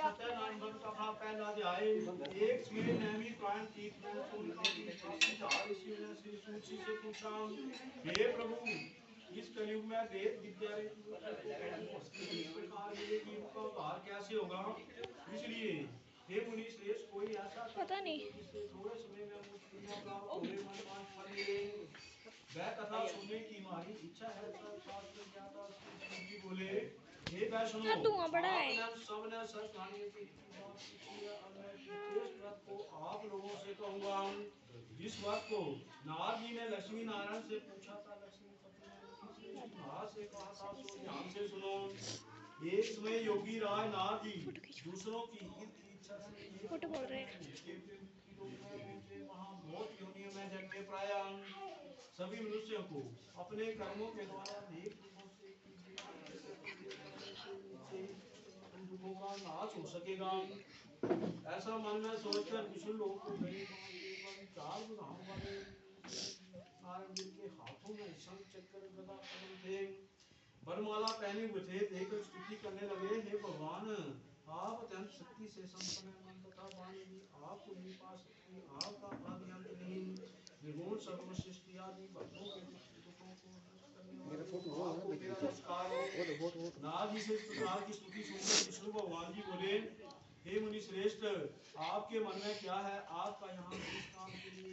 सत्यानारायण कथा पहला अध्याय एक समय नैमी प्राण तीर्थ में श्री सूची से पूछा, हे प्रभु, इस कलयुग में वेद विद्या प्रकार मिलेगी, इनका उद्धार कैसे होगा? इसलिए हे मुनि श्रेष्ठ, कोई ऐसा पता नहीं जिससे थोड़े समय में वह कथा सुनने की हमारी इच्छा है। बोले, हे वैष्णव, धुआं बड़ा है। सबने सच कहानी की को आप लोगों से कहूँगा। जिस बात को नारद जी ने लक्ष्मी नारायण से पूछा था, लक्ष्मी से कहा था, सो ध्यान से सुनो। एक समय योगी राज नारद जी दूसरों की इच्छा से फोटो बोल रहे हैं। वहाँ बहुत योनियों में जन्मे प्राय सभी मनुष्यों को अपने कर्मों के द्वारा दुखों का नाश हो सकेगा, ऐसा मन में सोचकर विष्णु लोग को गए। चार बुधाओं वाले नारायण जी के हाथों में शंख चक्र गदा कमल थे, वरमाला पहने हुए थे। देखकर स्तुति करने लगे, हे भगवान, आप अत्यंत शक्ति से संपन्न मन तथा वाणी, आपको मेरे पास शक्ति, आपका आदि अंत नहीं, निर्गुण सर्वश्रेष्ठ आदि भक्तों के दुखों को नष्ट करने वाले। मेरा फोटो हो नारद जी से इस प्रकार की स्तुति सुनकर विष्णु भगवान जी बोले, हे मुनि श्रेष्ठ, आपके मन में क्या है? आपका यहाँ किस काम के लिए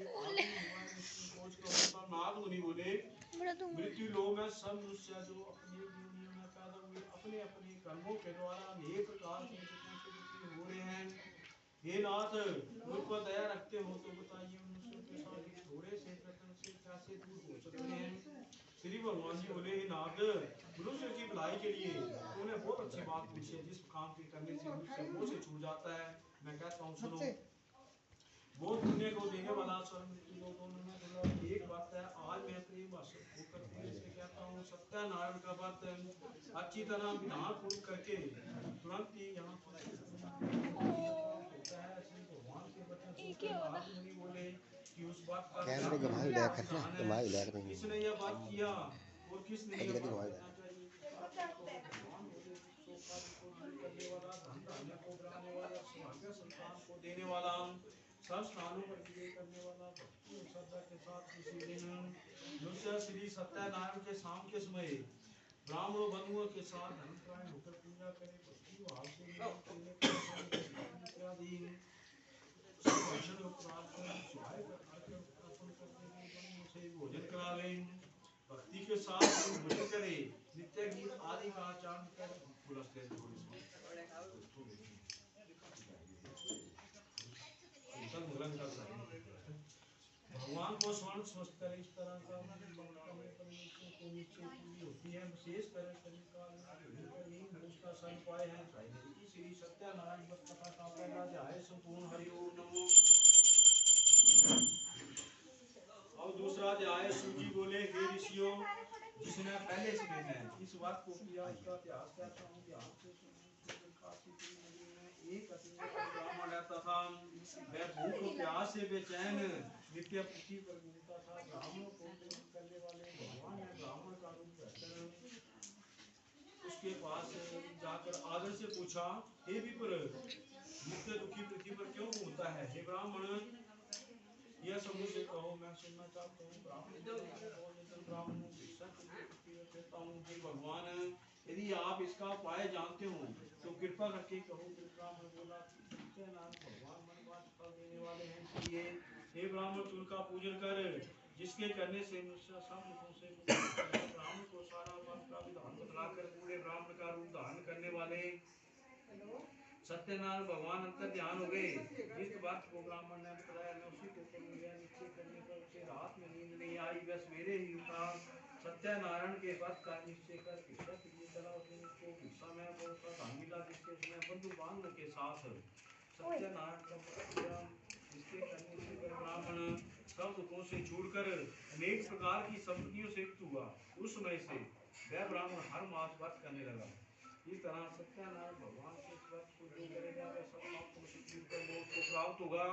नाग मुनि बोले, मृत्यु लोक में सब मनुष्य जो अपने योनियों में पैदा हुए अपने अपने कर्मों के द्वारा अनेक प्रकार के दुखों से दुखी हो रहे हैं। हे नाथ, मुझ पर दया रखते हो तो बताइए, मनुष्यों के साथ थोड़े से प्रकरण से कैसे दूर हो सकते हैं? श्री भगवान जी बोले, हे नाथ, मनुष्य की भलाई के लिए तूने बहुत अच्छी बात पूछी है। जिस काम के करने से मनुष्य मोह से छूट जाता है, मैं कहता हूँ सुनो। बहुत पुण्य को देने वाला दोनों में एक बात है। आज मैं प्रेम होकर से कहता हूँ, सत्यानारायण का व्रत अच्छी तरह विधान पूर्ण करके तुरंत ही यहाँ होता है। श्री भगवान के वचन सुनकर मुनि बोले कि उस बात का किसने यह बात किया और किसने यह बात करना चाहिए? करने वाला, धन धान्य को बढ़ाने वाला, सौभाग्य संतान को देने वाला, सब स्थानों पर विजय करने वाला, भक्ति और श्रद्धा के साथ किसी दिन मनुष्य श्री सत्यानारायण के शाम के समय ब्राह्मणों बंधुओं के साथ धर्मपरायण होकर पूजा करे, भक्ति भाव से भोजन करावे, भक्ति के साथ भोजन करे, नित्य गीत आदि का आचरण कर भगवान को स्वर्ण स्वस्थ करे, इस तरह का होती है। विशेष तरह का उपाय है। श्री सत्यानारायण कथा का पहला अध्याय संपूर्ण। हरि ओम नमो। अब दूसरा अध्याय सूजी बोले, हे ऋषियों, जिसने पहले समय में इस बात को किया उसका इतिहास कहता हूँ। ध्यान से एक ब्राह्मण रहता था, वह भूख और प्यास से बेचैन नित्य पृथ्वी पर घूमता था। ब्राह्मणों को करने वाले भगवान ने ब्राह्मण का रूप धरकर उसके पास जाकर आदर से पूछा, हे विप्र, नित्य दुखी पृथ्वी पर क्यों घूमता है? हे ब्राह्मण, यह सब मुझे कहो, मैं सुनना चाहता हूँ। भगवान, यदि आप इसका उपाय जानते हो तो कृपा करके कहो। ब्राह्मण बोला, भगवान मन बात फल देने वाले हैं, इसलिए हे ब्राह्मण, तू उनका पूजन कर, जिसके करने से मनुष्य सब दुखों से ब्राह्मण को सारा बात का विधान बतलाकर पूरे ब्राह्मण का रूप धारण करने वाले सत्यनारायण भगवान अंतर ध्यान हो गए। जिस बात को ब्राह्मण ने बताया, मैं उसी को कर लिया। निश्चय करने पर उसे रात में नींद नहीं आई, वह सवेरे ही उठा, सत्यानारायण के व्रत का निश्चय कर भिक्षा के लिए चला। उसने उसको भिक्षा में बहुत सा धन मिला, जिसके उसने बंधु बांधवों के साथ सत्यानारायण का व्रत किया। जिसके करने से ब्राह्मण सब दुखों से छूटकर अनेक प्रकार की संपत्तियों से युक्त हुआ। उस समय से वह ब्राह्मण हर मास व्रत करने लगा। इस तरह सत्यानारायण भगवान के व्रत को जो करेगा वह सब पापों से छूटकर मोक्ष को प्राप्त होगा।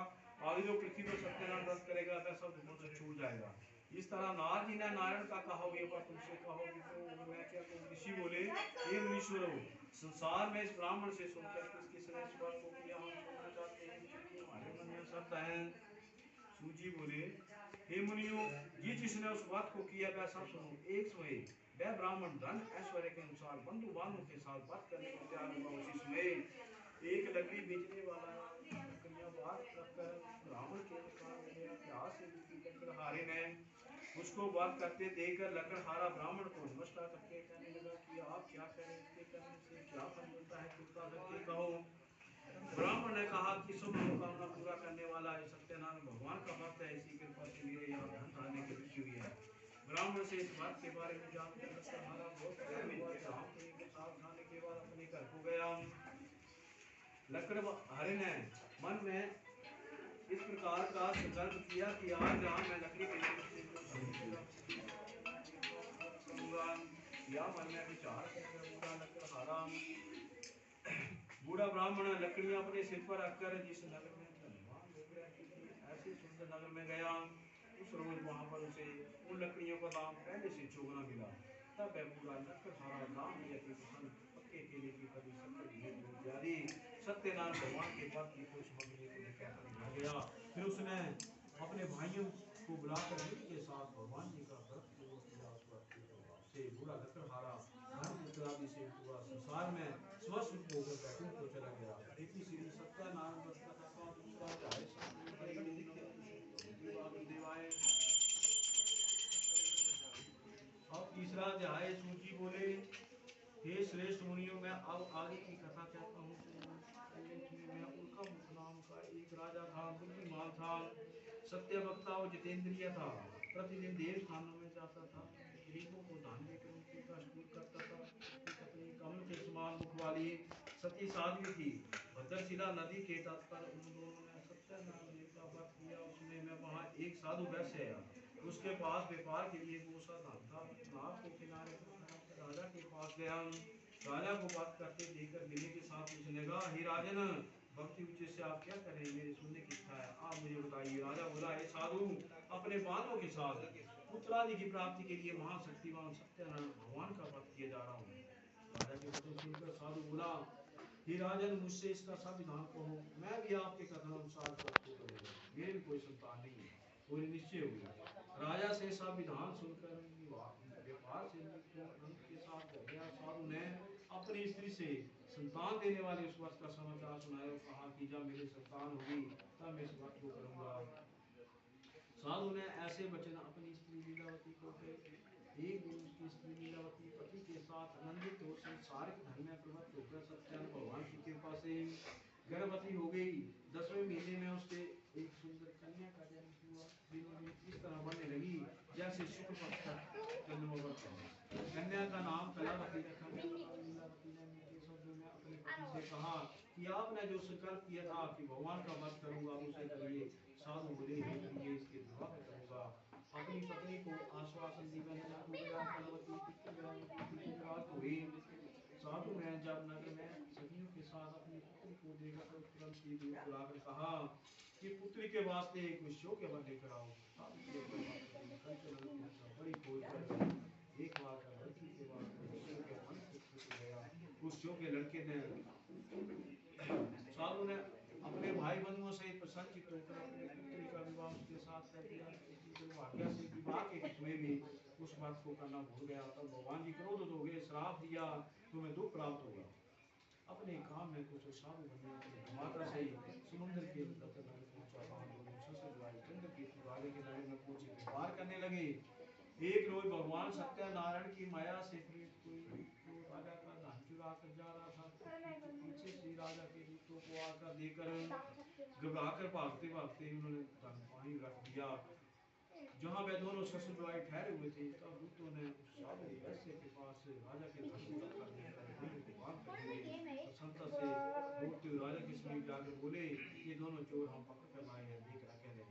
आगे जो पृथ्वी पर सत्यानारायण व्रत करेगा वह सब दुखों से छूट जाएगा। इस तरह नारद जी ने नारायण का कहोगे पर तुमसे कहोगे तो मैं क्या कहूँ। ऋषि बोले हे मुनीश्वरों, संसार में इस ब्राह्मण से सुनकर किसके श्रेष्ठ बात को किया हम सुनना चाहते हैं, क्योंकि हमारे मन में शब्द है। सूजी बोले हे मुनियों, जिसने उस बात को किया वैसा सुनो। एक समय वह ब्राह्मण धन ऐश्वर्य के अनुसार बंधु बांधव के साथ बात करने को तैयार हुआ। उसी समय एक लकड़ी बेचने वाला लकड़ियां बात कर ब्राह्मण के प्यास से लकड़हारे ने उसको बात करते देखकर लकड़हारा ब्राह्मण को नमस्कार करके कहने लगा कि आप क्या करें, इसके करने से क्या फल मिलता है, कृपा करके कहो। ब्राह्मण ने कहा कि सब मनोकामना पूरा करने वाला है सत्यनारायण भगवान का भक्त है, इसी कृपा से मेरे यहाँ धन धान्य की वृद्धि हुई है। ब्राह्मण से इस बात के बारे में जानकर लकड़हारा बहुत प्रसन्न हुआ। ब्राह्मण के साथ खाने के बाद अपने घर को गया। लकड़हारे ने मन में इस प्रकार का संकल्प किया कि आज राम मैं लकड़ी के या मन में विचार लकड़हारा बूढ़ा ब्राह्मण लकड़ियां अपने सिर पर रखकर जिस नगर में धनवान लोग रहते थे ऐसे सुंदर नगर में गया। उस रोज वहां पर उसे उन लकड़ियों का दाम पहले से चौगुना मिला। तब वह बूढ़ा लकड़हारा राम जी के पसंद पक्के केले की कड़ी शक्कर इत्यादि सत्यनारायण भगवान के पास को समझने को लेकर गया। फिर उसने अपने भाइयों को बुलाकर के साथ भगवान जी का व्रत किया। से बूढ़ा लकड़हारा धन इत्यादि से पूरा संसार में स्वस्थ होकर बैकुंठ को चला गया। इसी श्री सत्यनारायण व्रत कथा का दूसरा अध्याय और तीसरा अध्याय सूची बोले हे श्रेष्ठ मुनियों, मैं अब आगे की कथा कहता हूँ। मैं उनका मुख नाम का एक राजा था, बुद्धिमान था, सत्य वक्ता और जितेंद्रिय था। प्रतिदिन देव खानों में जाता था, गरीबों को दान देकर उनके कष्ट दूर करता था। उसकी पत्नी कमल के समान मुख वाली सती साध्वी थी। भद्रशिला नदी के तट पर उन दोनों ने सत्यनारायण देव का व्रत किया। उसमें मैं वहाँ एक साधु वैश्य आया, उसके पास व्यापार के लिए गोसा धान था। नाव के किनारे राजा के पास गया। राजा को बात करते देखकर विनय के साथ पूछने लगा, हे राजन, भक्ति उच्च से आप क्या करें, मेरे सुनने की इच्छा है, आप मुझे बताइए। राजा बोला, हे साधु, अपने बालों के साथ पुत्रादि की प्राप्ति के लिए महाशक्तिमान सत्यनारायण भगवान का व्रत किया जा रहा हूँ। राजा के वचन सुनकर साधु बोला, हे राजन, मुझसे इसका सब विधान कहो, मैं भी आपके कथन अनुसार करूंगा। मेरे भी कोई संतान नहीं है, कोई निश्चय हुआ। राजा से सब विधान सुनकर व्यापार से के साथ गया। साधु ने अपनी स्त्री से संतान देने वाले उस वर्ष का समाचार सुनाया और कहा कि जब मेरी संतान होगी तब मैं इस व्रत को करूंगा। साधु ने ऐसे वचन अपनी स्त्री लीलावती को कहे। एक दिन उसकी स्त्री लीलावती पति के साथ आनंदित हो संसारिक धन में प्रवृत्त होकर सत्यनारायण भगवान की कृपा से गर्भवती हो गई। 10वें महीने में उसके एक सुंदर कन्या का जन्म हुआ। दिनों दिन इस तरह बढ़ने लगी जैसे शुक्र पक्ष तक जन्म होता है। कन्या का नाम कलावती रखा गया। लीलावती ने मीठे शब्दों में अपने पति से कहा कि आपने जो संकल्प किया था कि भगवान का व्रत करूंगा उसे करिए। साधु बोले, इसके विवाह में करूंगा। अपनी पत्नी को आश्वासन दिया। हुई। साधु ने जब नगर में सखियों के साथ अपनी पुत्री को देखा तो तुरंत ही दूर बुलाकर कहा कि पुत्री के वास्ते कुछ शो के बन लेकर आओ। बड़ी खोज कर एक बार का लड़की के बाद उस शो के लड़के ने साधु ने अपने भाई बंधुओं से प्रसन्नचित्त होकर अपनी पुत्री का विवाह उसके साथ कर दिया। दुर्भाग्य से विवाह के समय भी उस बात को करना भूल गया। तब भगवान जी क्रोधित हो गए, श्राप दिया, तुम्हें दुख प्राप्त होगा। अपने काम में कुछ साधु बनने माता से समुद्र के चंद्र की राजा के नगर में पूछे व्यापार करने लगे। एक रोज भगवान सत्यनारायण की माया से कोई राजा का धन चुरा कर जा रहा था। पीछे से राजा के दूतों को आकर देकर घबराकर भागते भागते उन्होंने धन पानी रख दिया। जहाँ वे दोनों ससुर भाई ठहरे हुए थे, तब दूतों ने उस साधु वैश्य के पास राजा के धन को रखकर प्रसन्नता से दौड़ते हुए राजा के समीप जाकर बोले, ये दोनों चोर हम पकड़ कर लाए हैं, देख रखे हैं।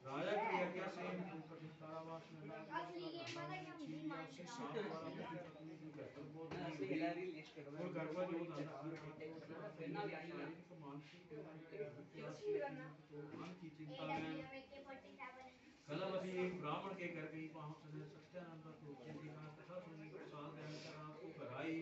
राजा की आज्ञा से कठिन कारावास में मानसिक की चिंता में भी एक ब्राह्मण के घर गई, वहां उसने सत्यानंद को देखा, कथा सुनी, प्रसाद ग्रहण करा, आपको कराई।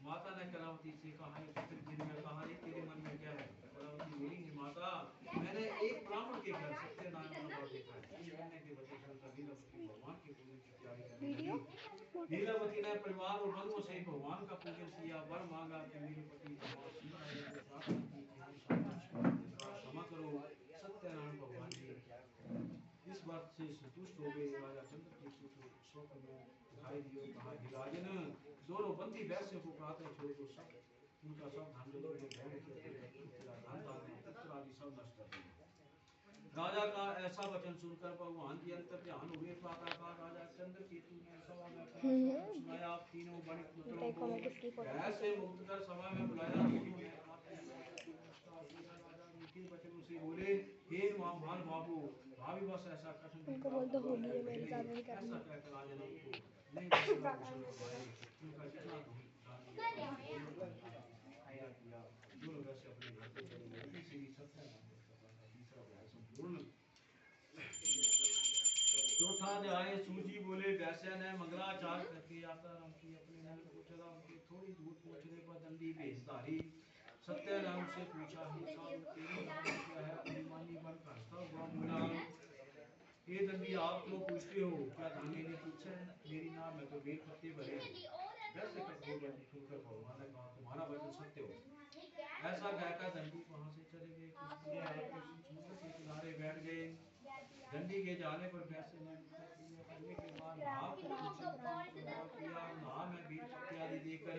माता ने कलावती से कहा, दिन में कहा, तेरे मन में क्या है? कलावती बोली, माता मैंने एक ब्राह्मण के घर सत्यनारायण का व्रत देखा है। सुनने के वचन सुनकर लीलावती भगवान के पूजन की तैयारी करने लगी। लीलावती ने परिवार और बंधुओं से भगवान का पूजन किया, वर मांगा कि मेरे पति भगवान शिवराय को प्रार्थना की कि क्षमा करो। सत्यनारायण भगवान जी इस बात से संतुष्ट हो गए। राजा चंद्रकेतु को स्वप्न में दिखाई दिया, कहा, राजन दोनों बंदी वैश्य को कहते छोड़ दो, सब उनका सब धन पुत्र आदि सब नष्ट कर दिया। राजा का ऐसा वचन सुनकर भगवान जी अंतर ध्यान हुए। प्रातःकाल राजा चंद्रकेतु ने सभा में सुनाया, तीनों बड़े पुत्रों को ऐसे मुक्त कर सभा में बुलाया। मीठे वचनों से बोले, हे महान बाबू, भाभी बस ऐसा कठिन उनको बोल दो होली है मेरे साथ नहीं करनी। ऐसा कहकर राजा ने उनको नहीं उनका जितना किया दोनों वैसे अपने घर को चले गए। इसी तीसरा अध्याय संपूर्ण। चौथा अध्याय सूजी बोले, वैश्य ने मंगलाचार करके यात्रा आरंभ की, अपने नगर को चला। उनके थोड़ी दूर पहुंचने पर दंडी भेषधारी सत्यनारायण से पूछा, हे साधु तेरी नाम क्या है? अभिमानी बन हंसता हुआ बोला, हे दंडी आप क्यों पूछते हो? क्या धन लेने की इच्छा है? मेरी नाम में तो बेल पत्ते भरे हैं। वैसे कठोर वचन सुनकर भगवान ने कहा, तुम्हारा वचन सत्य हो। ऐसा कहकर दंडी वहां से चले गए। कुछ दूर आकर समुद्र के किनारे बैठ गए। दंडी के जाने पर वैसे ने करने के बाद नहा में बेल पत्ते आदि देकर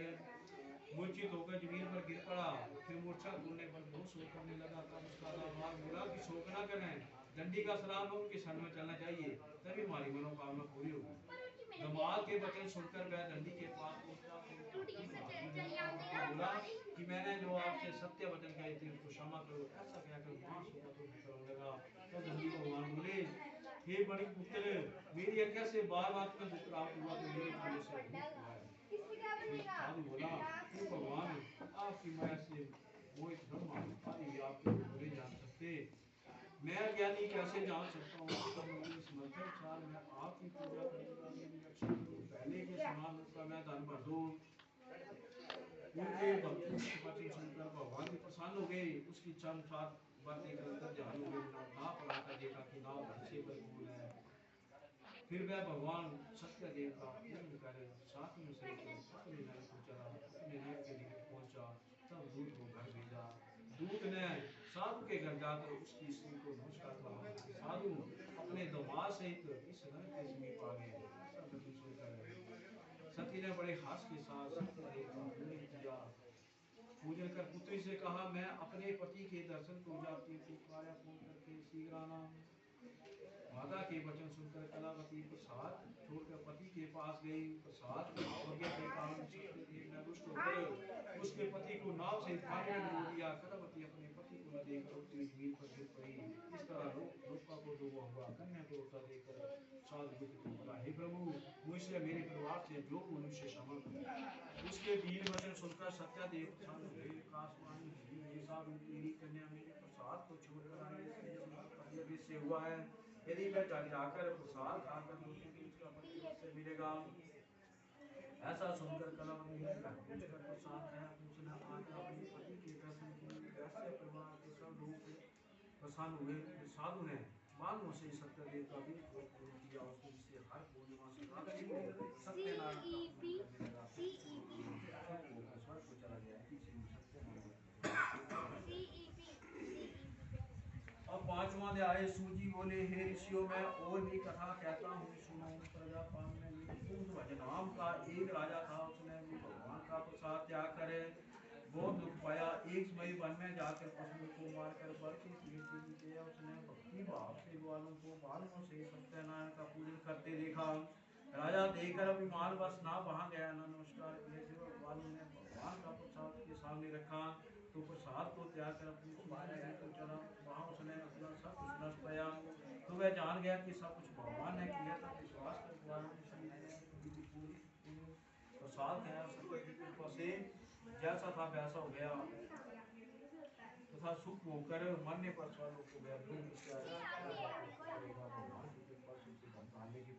मूर्छित होकर जमीन पर गिर पड़ा। फिर मूर्छा खुलने पर बहुत शोक करने लगा। तब उसका दामाद बोला कि शोक न करें, दंडी का सलाम उनके शरण में चलना चाहिए, तभी हमारी मनोकामना पूरी होगी। दामाद के वचन सुनकर वह दंडी के पास बोला कि मैंने जो आपसे सत्य वचन कहे थे उसको क्षमा करो। ऐसा कहकर वहां से लगा। तो दंडी भगवान बोले, हे बड़ी पुत्र, मेरी आज्ञा से बार बार तुम्हें दुख प्राप्त हुआ तो मेरे पूरे से साधु बोला, हे भगवान आपकी माया से मोहित ब्रह्मा आदि आपके बुरे जान सकते, मैं ज्ञानी कैसे जान सकता हूँ? मैं आपकी पूजा करूंगा, मेरी रक्षा करूं, पहले के समान उसका मैं धन भर दूं। उनके भक्तों के वचन सुनकर भगवान भी प्रसन्न हो गए। उसकी इच्छा अनुसार बातें करकर ध्यान हो गए। नाव पर आकर देखा कि नाव धन से भरपूर है। फिर वह भगवान सत्यदेव का पूजन कर साथ में से अपने नगर को चला, अपने नगर के निकट पहुंचा। तब दूत को घर भेजा। दूत ने साधु के घर जाकर उसकी स्त्री को नमस्कार करा। साधु अपने दामाद सहित इस नगर के समीप आ गए। ऐसा वचन सुनकर सती ने बड़े हास के साथ सत्यदेव का पूजन किया। पूजन कर पुत्री से कहा, मैं अपने पति के दर्शन को जाती थी, कार्य पूर्ण करके शीघ्र आना। माता के वचन सुनकर कलावती प्रसाद छोड़कर पति के पास गई। प्रसाद के कारण सत्यदेव ने रुष्ट होकर उसके पति को नाव से पानी में डुबो दिया। कलावती अपने पति को न देखकर उतरी जमीन पर गिर पड़ी। इस तरह लोका को डूबा हुआ कन्या को उठा देकर साधु दुखित हो बोला, हे प्रभु, मुझसे मेरे परिवार से जो मनुष्य क्षमा कर। उसके दीन वचन सुनकर सत्यदेव प्रसन्न हुए। काशवाणी हे साधु, तेरी कन्या मेरे प्रसाद को छोड़कर आई से हुआ है। यदि वह जाकर प्रसाद खाकर उसका पति उससे मिलेगा। ऐसा सुनकर कलावती ने प्रसाद खाया। पूछना आकर अपने पति के दर्शन किए। वैसे परिवार के सब लोग प्रसन्न हुए। साधु ने मानो से सत्यदेव का भी पूर्ण किया। उसने जिसे हर पूर्णिमा से सत्यनारायण को चला गया। अब पांचवा अध्याय सूजी बोले, हे ऋषियों, मैं और भी कथा कहता हूँ, सुनो। प्रजापाल में नाम का एक राजा था। उसने भी भगवान का प्रसाद त्याग करे बहुत दुख पाया। एक समय वन में जाकर पशुओं को मारकर वर के किया। उसने भक्ति भाव से ग्वालों को बालों से सत्यनारायण का पूजन करते देखा। राजा देखकर अभिमान बस ना वहां गया, न नमस्कार किए। जब ग्वालों ने भगवान का प्रसाद के सामने रखा तो प्रसाद को त्याग कर अपनी को चला। वहां उसने अपना सब कुछ नष्ट पाया। तो वह जान गया कि सब कुछ भगवान ने किया था। विश्वास कर प्रसाद गया कृपा से जैसा था वैसा हो गया तथा सुख होकर मरने पर स्वर्ग को गया।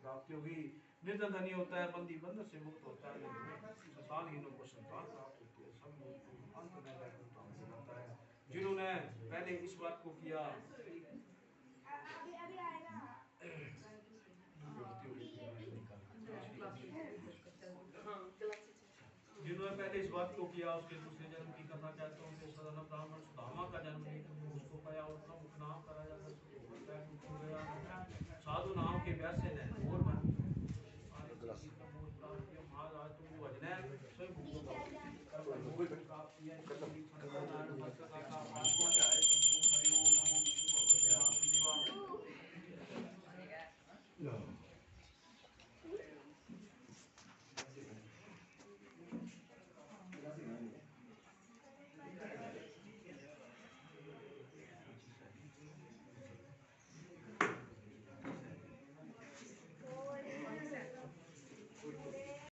प्राप्ति होगी। निर्धन धनी होता है, बंदी बंधन से मुक्त होता है, संतानहीनों को संतान प्राप्त होती है, सब लोग अंत में वैकुंठ धाम में जाता है। जिन्होंने पहले इस बात को किया, जिन्होंने पहले इस बात को किया उसके दूसरे जन्म की कथा कहते हैं। उनके सदन ब्राह्मण सुदामा का जन्म नहीं उसको पाया, उनका मुख नाम करा जाता है, साधु नाम के व्यास ने